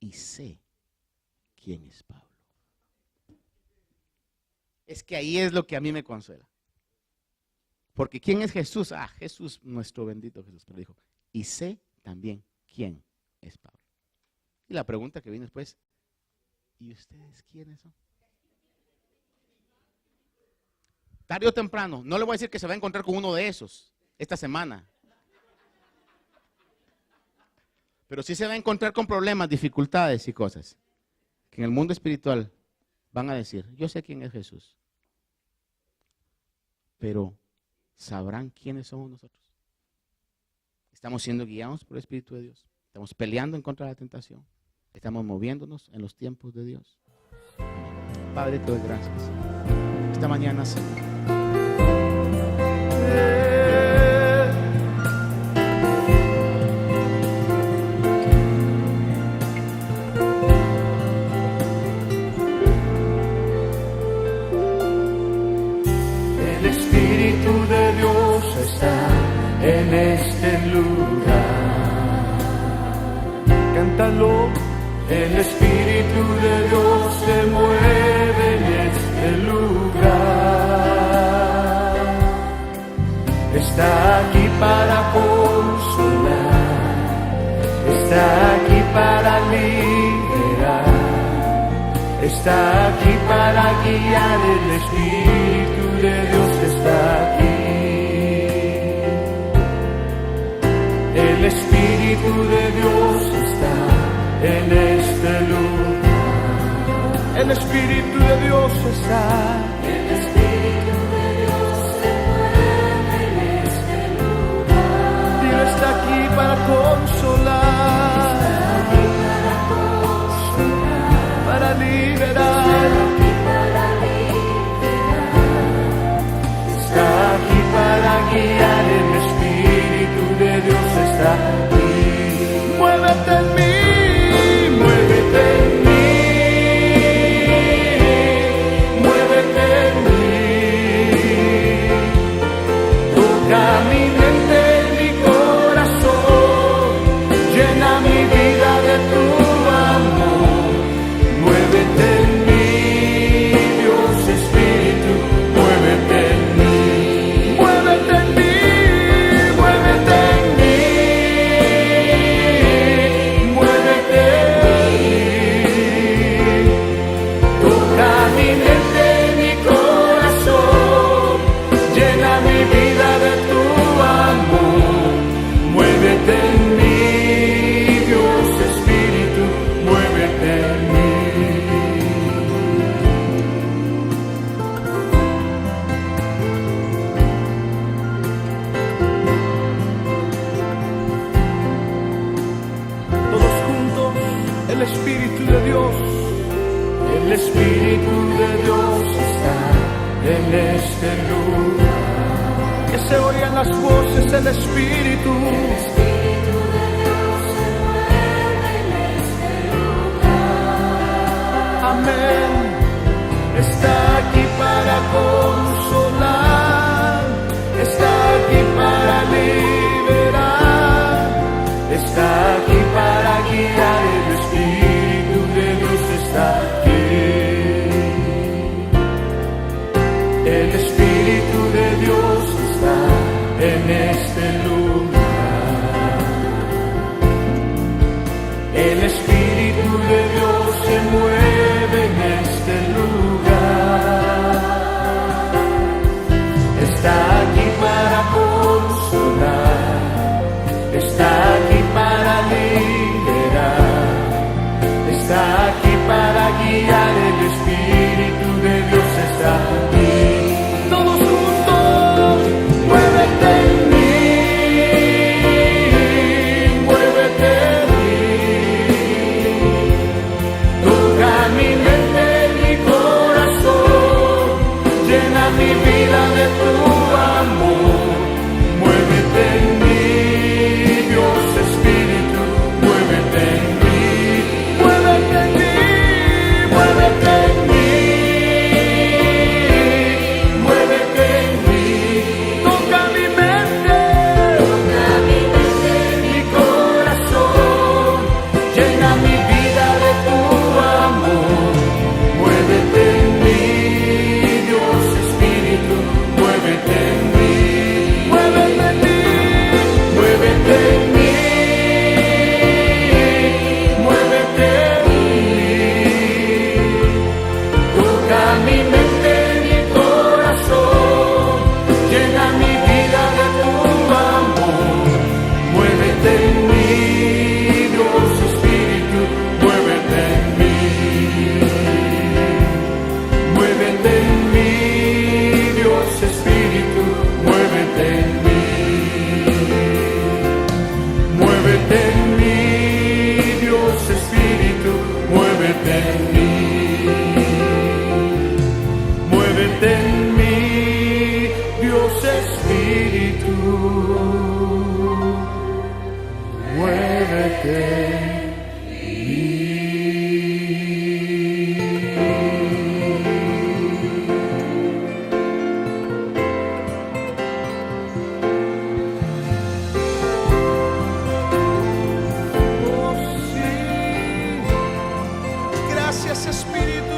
y sé quién es Pablo. Es que ahí es lo que a mí me consuela. Porque ¿quién es Jesús? Ah, Jesús, nuestro bendito Jesús. Pero dijo, y sé también quién es Pablo. Y la pregunta que viene después, ¿y ustedes quiénes son? Tarde o temprano, no le voy a decir que se va a encontrar con uno de esos esta semana. Pero sí se va a encontrar con problemas, dificultades y cosas. Que en el mundo espiritual van a decir, yo sé quién es Jesús. Pero ¿sabrán quiénes somos nosotros? Estamos siendo guiados por el Espíritu de Dios. Estamos peleando en contra de la tentación. Estamos moviéndonos en los tiempos de Dios. Padre, te doy gracias. Esta mañana, Señor. El Espíritu de Dios está en este lugar. Cántalo. El Espíritu de Dios se mueve en este lugar. Está aquí para consolar, está aquí para liberar, está aquí para guiar. El Espíritu de Dios está aquí. El Espíritu de Dios está en este lugar. El Espíritu de Dios está. El Espíritu de Dios se mueve en este lugar. Dios está aquí para consolar, está aquí para consolar, para liberar, está aquí para guiar. El Espíritu de Dios está aquí. Muévete en mí. Muévete en mí, muévete en mí, toca mi mente, mi corazón. Espíritu de Dios está en este lugar. Que se oigan las voces del Espíritu. El Espíritu de Dios se mueve en este lugar. Amén. Está aquí para consolar, está aquí para liberar, está aquí para guiar. El Espíritu de Dios está aquí. El Espíritu de Dios está en este lugar. El Espíritu de Dios se mueve en este lugar. Está aquí para consolar, está aquí para liberar, está aquí para guiar. El Espíritu de Dios está aquí. Todos juntos, muévete en mí, muévete en mí. Toca mi mente, mi corazón, llena mi vida de tu amor. Muévete en mí, Dios Espíritu, muévete en mí, muévete en mí, muévete en mí, muévete en mí. Toca mi mente, mi corazón, llena mi vida de tu amor. Muévete en mí, Dios Espíritu, muévete en mí, muévete en mí, muévete en mí, muévete en mí. Toca mi mente, mi corazón, llena mi vida de tu amor. Muévete en mí, Dios Espíritu, muévete en mí. Muévete en mí, Dios Espíritu, muévete en mí. Muévete en mí, Dios Espíritu, muévete en mí. Muévete en mí, Dios Espíritu, muévete en mí. Oh, sí. Gracias, Espíritu